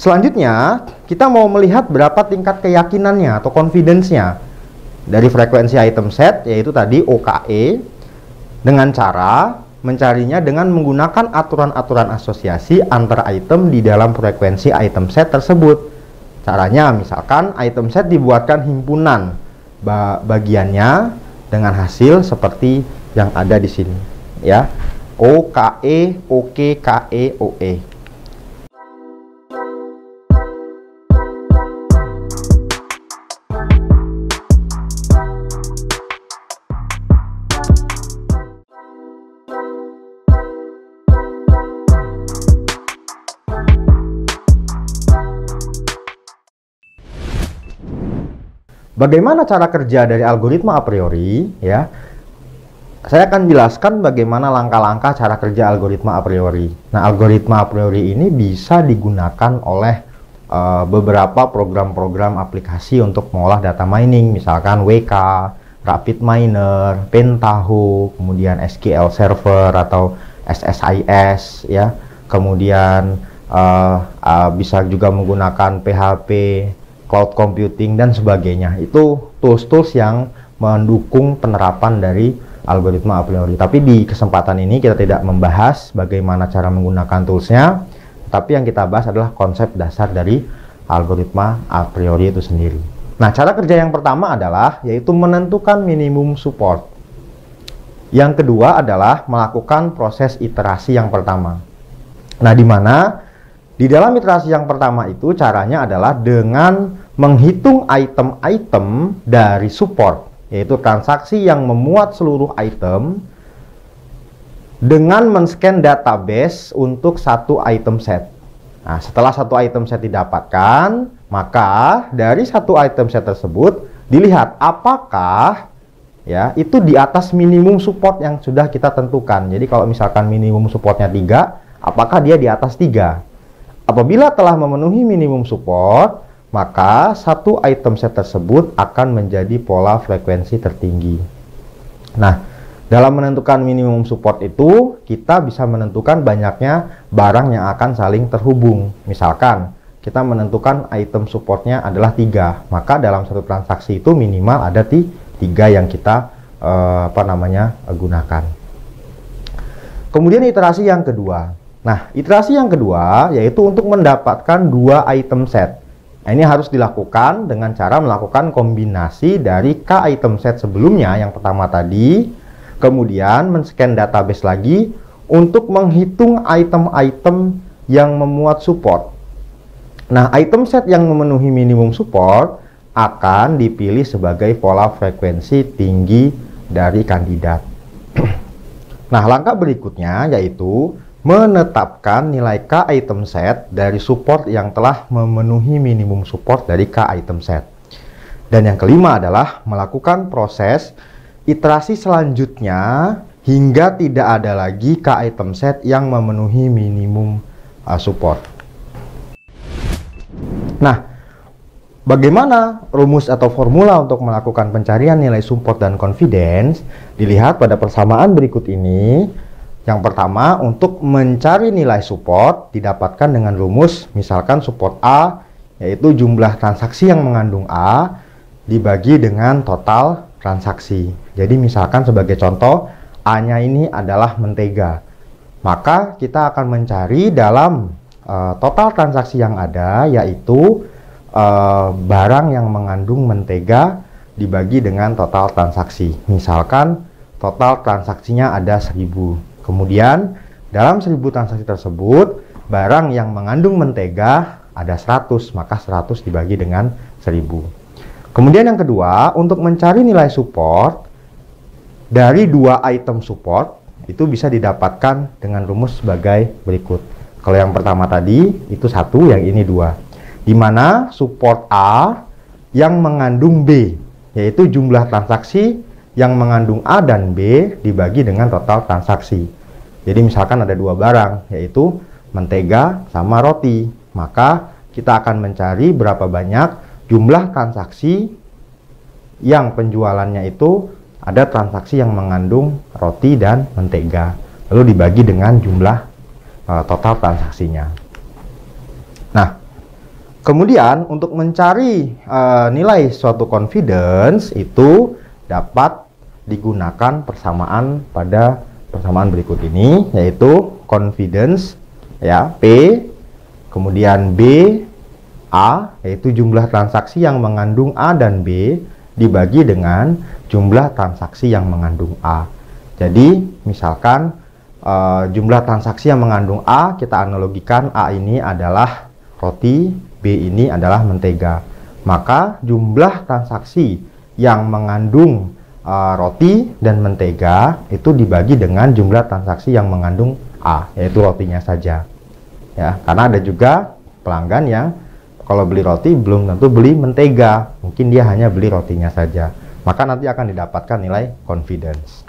selanjutnya kita mau melihat berapa tingkat keyakinannya atau confidence-nya dari frekuensi item set, yaitu tadi OKE, dengan cara mencarinya dengan menggunakan aturan-aturan asosiasi antar item di dalam frekuensi item set tersebut. Caranya misalkan item set dibuatkan himpunan bagiannya dengan hasil seperti yang ada di sini, ya. OKE, OK, KE, OE. Bagaimana cara kerja dari algoritma a priori, ya? Saya akan jelaskan bagaimana langkah-langkah cara kerja algoritma a priori. Nah, algoritma a priori ini bisa digunakan oleh beberapa program-program aplikasi untuk mengolah data mining, misalkan WK, RapidMiner, Pentaho, kemudian SQL Server atau SSIS, ya. Kemudian bisa juga menggunakan PHP, cloud computing, dan sebagainya. Itu tools-tools yang mendukung penerapan dari algoritma a priori. Tapi di kesempatan ini kita tidak membahas bagaimana cara menggunakan toolsnya, tapi yang kita bahas adalah konsep dasar dari algoritma a priori itu sendiri. Nah, cara kerja yang pertama adalah yaitu menentukan minimum support. Yang kedua adalah melakukan proses iterasi yang pertama. Nah, di mana di dalam iterasi yang pertama itu caranya adalah dengan menghitung item-item dari support, yaitu transaksi yang memuat seluruh item, dengan men-scan database untuk satu item set. Nah, setelah satu item set didapatkan, maka dari satu item set tersebut dilihat apakah ya itu di atas minimum support yang sudah kita tentukan. Jadi kalau misalkan minimum supportnya 3, apakah dia di atas 3? Apabila telah memenuhi minimum support, maka satu item set tersebut akan menjadi pola frekuensi tertinggi. Nah, dalam menentukan minimum support itu, kita bisa menentukan banyaknya barang yang akan saling terhubung. Misalkan, kita menentukan item supportnya adalah 3, maka dalam satu transaksi itu minimal ada 3 yang kita gunakan. Kemudian iterasi yang kedua. Nah, iterasi yang kedua yaitu untuk mendapatkan 2 item set. Nah, ini harus dilakukan dengan cara melakukan kombinasi dari K item set sebelumnya yang pertama tadi, kemudian men-scan database lagi untuk menghitung item-item yang memuat support. Nah, item set yang memenuhi minimum support akan dipilih sebagai pola frekuensi tinggi dari kandidat. Nah, langkah berikutnya yaitu menetapkan nilai K item set dari support yang telah memenuhi minimum support dari K item set. Dan yang kelima adalah melakukan proses iterasi selanjutnya hingga tidak ada lagi K item set yang memenuhi minimum support. Nah, bagaimana rumus atau formula untuk melakukan pencarian nilai support dan confidence? Dilihat pada persamaan berikut ini. Yang pertama, untuk mencari nilai support didapatkan dengan rumus, misalkan support A, yaitu jumlah transaksi yang mengandung A dibagi dengan total transaksi. Jadi misalkan sebagai contoh, A-nya ini adalah mentega. Maka kita akan mencari dalam total transaksi yang ada, yaitu barang yang mengandung mentega dibagi dengan total transaksi. Misalkan total transaksinya ada 1000. Kemudian dalam 1000 transaksi tersebut barang yang mengandung mentega ada 100, maka 100 dibagi dengan 1000. Kemudian yang kedua, untuk mencari nilai support dari 2 item support itu bisa didapatkan dengan rumus sebagai berikut. Kalau yang pertama tadi itu 1, yang ini 2. Di mana support A yang mengandung B, yaitu jumlah transaksi yang mengandung A dan B dibagi dengan total transaksi. Jadi misalkan ada 2 barang, yaitu mentega sama roti. Maka kita akan mencari berapa banyak jumlah transaksi yang penjualannya itu ada transaksi yang mengandung roti dan mentega. Lalu dibagi dengan jumlah total transaksinya. Nah, Kemudian untuk mencari nilai suatu confidence itu dapat digunakan persamaan pada persamaan berikut ini, yaitu confidence ya P, kemudian B A, yaitu jumlah transaksi yang mengandung A dan B dibagi dengan jumlah transaksi yang mengandung A. Jadi misalkan jumlah transaksi yang mengandung A, kita analogikan A ini adalah roti, B ini adalah mentega. Maka jumlah transaksi yang mengandung roti dan mentega itu dibagi dengan jumlah transaksi yang mengandung A, yaitu rotinya saja. Ya, karena ada juga pelanggan yang kalau beli roti belum tentu beli mentega, mungkin dia hanya beli rotinya saja. Maka nanti akan didapatkan nilai confidence.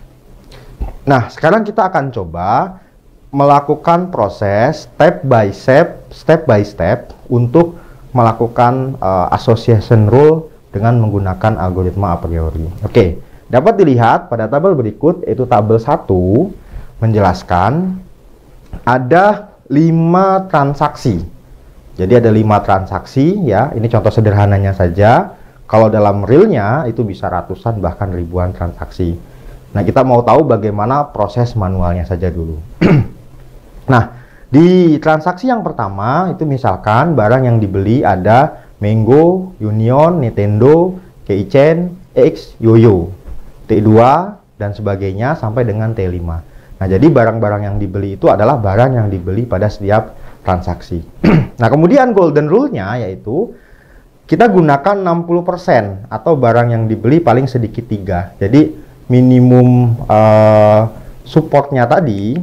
Nah, sekarang kita akan coba melakukan proses step by step untuk melakukan association rule dengan menggunakan algoritma a priori. Oke, dapat dilihat pada tabel berikut, yaitu tabel 1 menjelaskan ada 5 transaksi. Jadi ada 5 transaksi ya, ini contoh sederhananya saja. Kalau dalam realnya itu bisa ratusan bahkan ribuan transaksi. Nah, kita mau tahu bagaimana proses manualnya saja dulu. Nah, di transaksi yang pertama itu misalkan barang yang dibeli ada Mango, Union, Nintendo, Keychain, X, Yoyo, T2 dan sebagainya sampai dengan T5. Nah, jadi barang-barang yang dibeli itu adalah barang yang dibeli pada setiap transaksi. Nah, kemudian golden rule-nya yaitu kita gunakan 60% atau barang yang dibeli paling sedikit 3. Jadi minimum supportnya tadi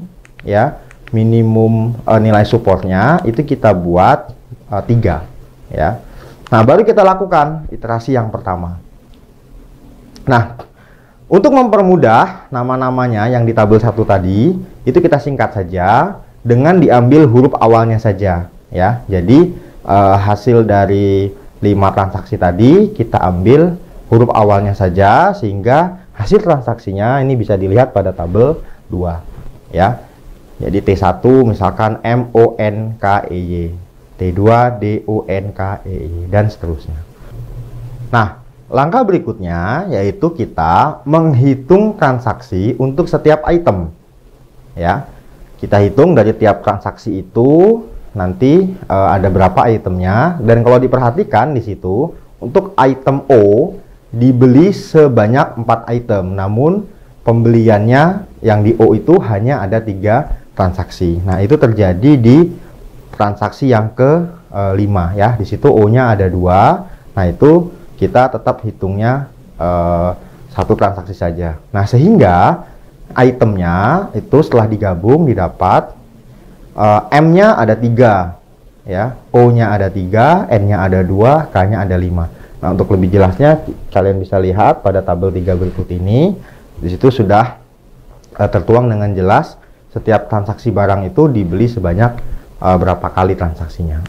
ya, minimum nilai supportnya itu kita buat 3 ya. Nah, baru kita lakukan iterasi yang pertama. Nah, untuk mempermudah nama-namanya yang di tabel 1 tadi itu kita singkat saja dengan diambil huruf awalnya saja ya. Jadi hasil dari 5 transaksi tadi kita ambil huruf awalnya saja sehingga hasil transaksinya ini bisa dilihat pada tabel 2 ya. Jadi T1 misalkan MONKEY, T2 DONKEY dan seterusnya. Nah, langkah berikutnya yaitu kita menghitung transaksi untuk setiap item ya. Kita hitung dari tiap transaksi itu nanti ada berapa itemnya, dan kalau diperhatikan di situ untuk item O dibeli sebanyak 4 item, namun pembeliannya yang di O itu hanya ada 3 transaksi. Nah, itu terjadi di transaksi yang ke-5 ya. Di situ O-nya ada 2. Nah, itu kita tetap hitungnya 1 transaksi saja. Nah, sehingga itemnya itu setelah digabung didapat M-nya ada 3 ya, O-nya ada 3, N-nya ada 2, K-nya ada 5. Nah, untuk lebih jelasnya kalian bisa lihat pada tabel 3 berikut ini. Di situ sudah tertuang dengan jelas setiap transaksi barang itu dibeli sebanyak berapa kali transaksinya.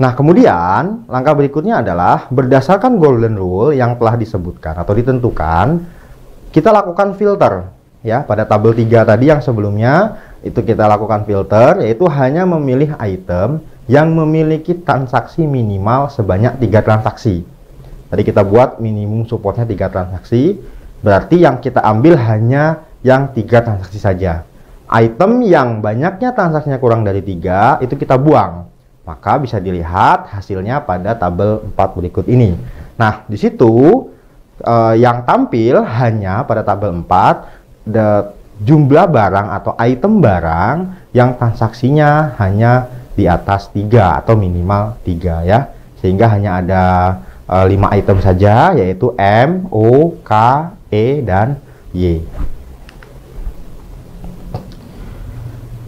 Nah, kemudian langkah berikutnya adalah berdasarkan golden rule yang telah disebutkan atau ditentukan, kita lakukan filter ya. Pada tabel 3 tadi yang sebelumnya itu kita lakukan filter, yaitu hanya memilih item yang memiliki transaksi minimal sebanyak 3 transaksi. Tadi kita buat minimum supportnya 3 transaksi, berarti yang kita ambil hanya yang 3 transaksi saja. Item yang banyaknya transaksinya kurang dari 3 itu kita buang. Maka bisa dilihat hasilnya pada tabel 4 berikut ini. Nah, di situ yang tampil hanya pada tabel 4 jumlah barang atau item barang yang transaksinya hanya di atas 3 atau minimal 3 ya. Sehingga hanya ada 5 item saja, yaitu M, O, K, E, dan Y.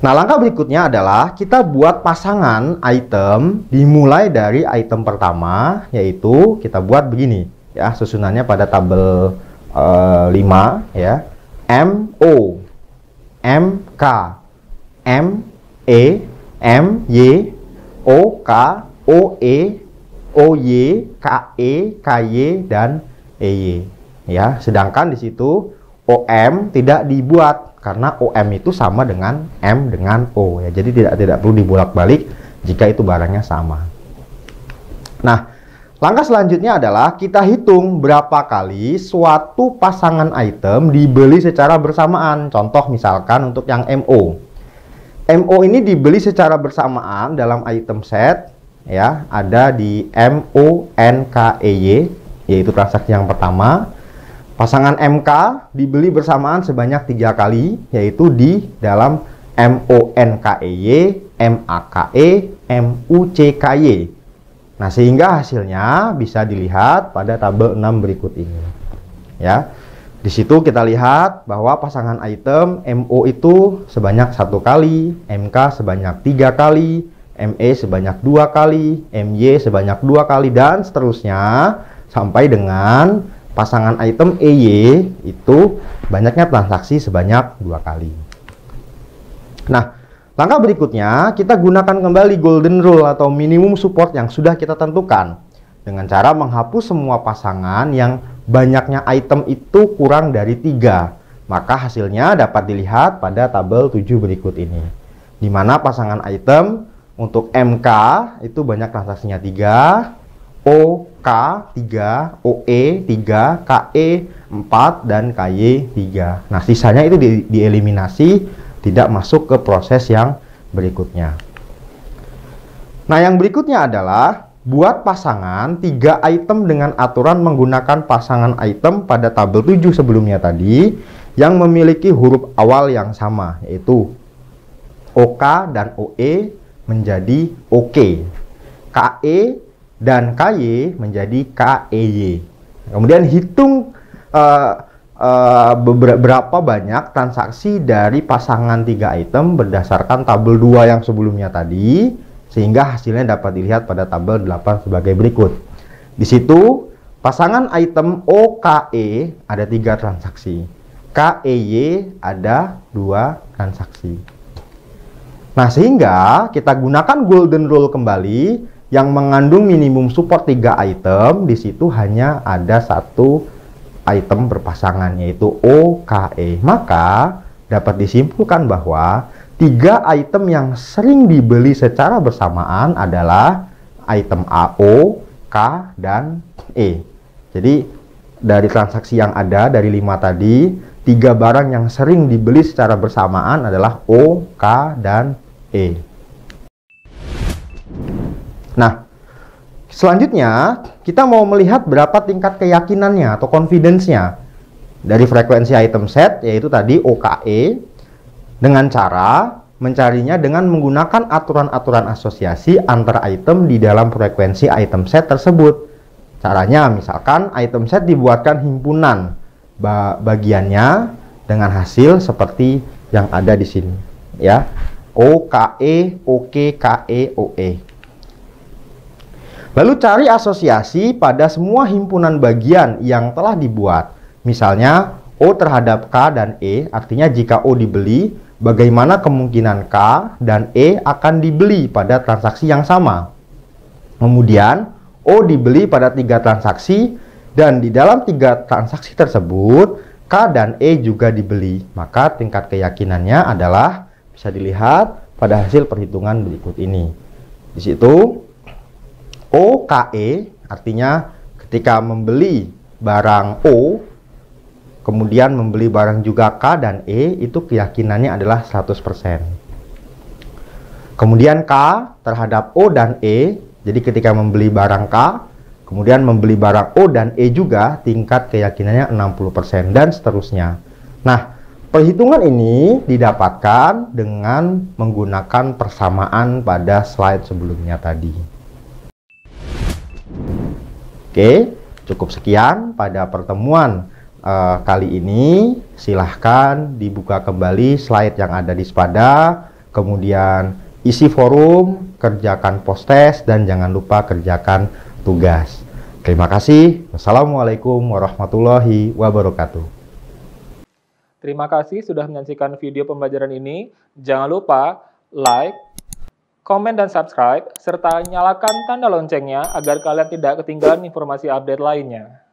Nah, langkah berikutnya adalah kita buat pasangan item dimulai dari item pertama, yaitu kita buat begini ya, susunannya pada tabel 5 ya. M, O, M, K, M, E, M, Y, O, K, O, E, O, Y, K, E, K, Y, dan E, Y. Ya, sedangkan di situ OM tidak dibuat karena OM itu sama dengan M dengan O ya. Jadi tidak perlu dibolak-balik jika itu barangnya sama. Nah, langkah selanjutnya adalah kita hitung berapa kali suatu pasangan item dibeli secara bersamaan. Contoh misalkan untuk yang MO. MO ini dibeli secara bersamaan dalam item set, ya, ada di MONKEY, yaitu transaksi yang pertama. Pasangan MK dibeli bersamaan sebanyak 3 kali, yaitu di dalam MONKEY, MAKE, MUCKY. Nah, sehingga hasilnya bisa dilihat pada tabel 6 berikut ini. Ya. Di situ kita lihat bahwa pasangan item MO itu sebanyak 1 kali, MK sebanyak 3 kali, ME sebanyak 2 kali, MY sebanyak 2 kali, dan seterusnya sampai dengan pasangan item EY itu banyaknya transaksi sebanyak 2 kali. Nah, langkah berikutnya kita gunakan kembali golden rule atau minimum support yang sudah kita tentukan dengan cara menghapus semua pasangan yang banyaknya item itu kurang dari 3. Maka hasilnya dapat dilihat pada tabel 7 berikut ini, di mana pasangan item untuk MK itu banyak transaksinya 3, OK 3, OE 3, KE 4, dan KY 3. Nah, sisanya itu dieliminasi, tidak masuk ke proses yang berikutnya. Nah, yang berikutnya adalah buat pasangan 3 item dengan aturan menggunakan pasangan item pada tabel 7 sebelumnya tadi yang memiliki huruf awal yang sama, yaitu OK dan OE menjadi OK, KE dan KY menjadi KEY. Kemudian hitung berapa banyak transaksi dari pasangan 3 item berdasarkan tabel 2 yang sebelumnya tadi, sehingga hasilnya dapat dilihat pada tabel 8 sebagai berikut. Di situ pasangan item OKE ada 3 transaksi, KEY ada 2 transaksi. Nah, sehingga kita gunakan golden rule kembali yang mengandung minimum support 3 item. Di situ hanya ada 1 item berpasangan, yaitu OKE. Maka dapat disimpulkan bahwa 3 item yang sering dibeli secara bersamaan adalah item AO, K, dan E. Jadi dari transaksi yang ada dari 5 tadi, 3 barang yang sering dibeli secara bersamaan adalah O, K, dan E. Nah, selanjutnya kita mau melihat berapa tingkat keyakinannya atau confidence-nya dari frekuensi item set, yaitu tadi OKE, dengan cara mencarinya dengan menggunakan aturan-aturan asosiasi antar item di dalam frekuensi item set tersebut. Caranya misalkan item set dibuatkan himpunan bagiannya dengan hasil seperti yang ada di sini, ya. OKE, OK, KE, OE. Lalu cari asosiasi pada semua himpunan bagian yang telah dibuat. Misalnya O terhadap K dan E, artinya jika O dibeli, bagaimana kemungkinan K dan E akan dibeli pada transaksi yang sama. Kemudian O dibeli pada 3 transaksi, dan di dalam 3 transaksi tersebut K dan E juga dibeli. Maka tingkat keyakinannya adalah bisa dilihat pada hasil perhitungan berikut ini. Di situ OKE artinya ketika membeli barang O, kemudian membeli barang juga K dan E, itu keyakinannya adalah 100%. Kemudian K terhadap O dan E, jadi ketika membeli barang K, kemudian membeli barang O dan E juga, tingkat keyakinannya 60%, dan seterusnya. Nah, perhitungan ini didapatkan dengan menggunakan persamaan pada slide sebelumnya tadi. Oke, cukup sekian pada pertemuan kali ini. Silahkan dibuka kembali slide yang ada di Spada, kemudian isi forum, kerjakan post test, dan jangan lupa kerjakan tugas. Terima kasih. Wassalamualaikum warahmatullahi wabarakatuh. Terima kasih sudah menyaksikan video pembelajaran ini. Jangan lupa like, komen, dan subscribe, serta nyalakan tanda loncengnya agar kalian tidak ketinggalan informasi update lainnya.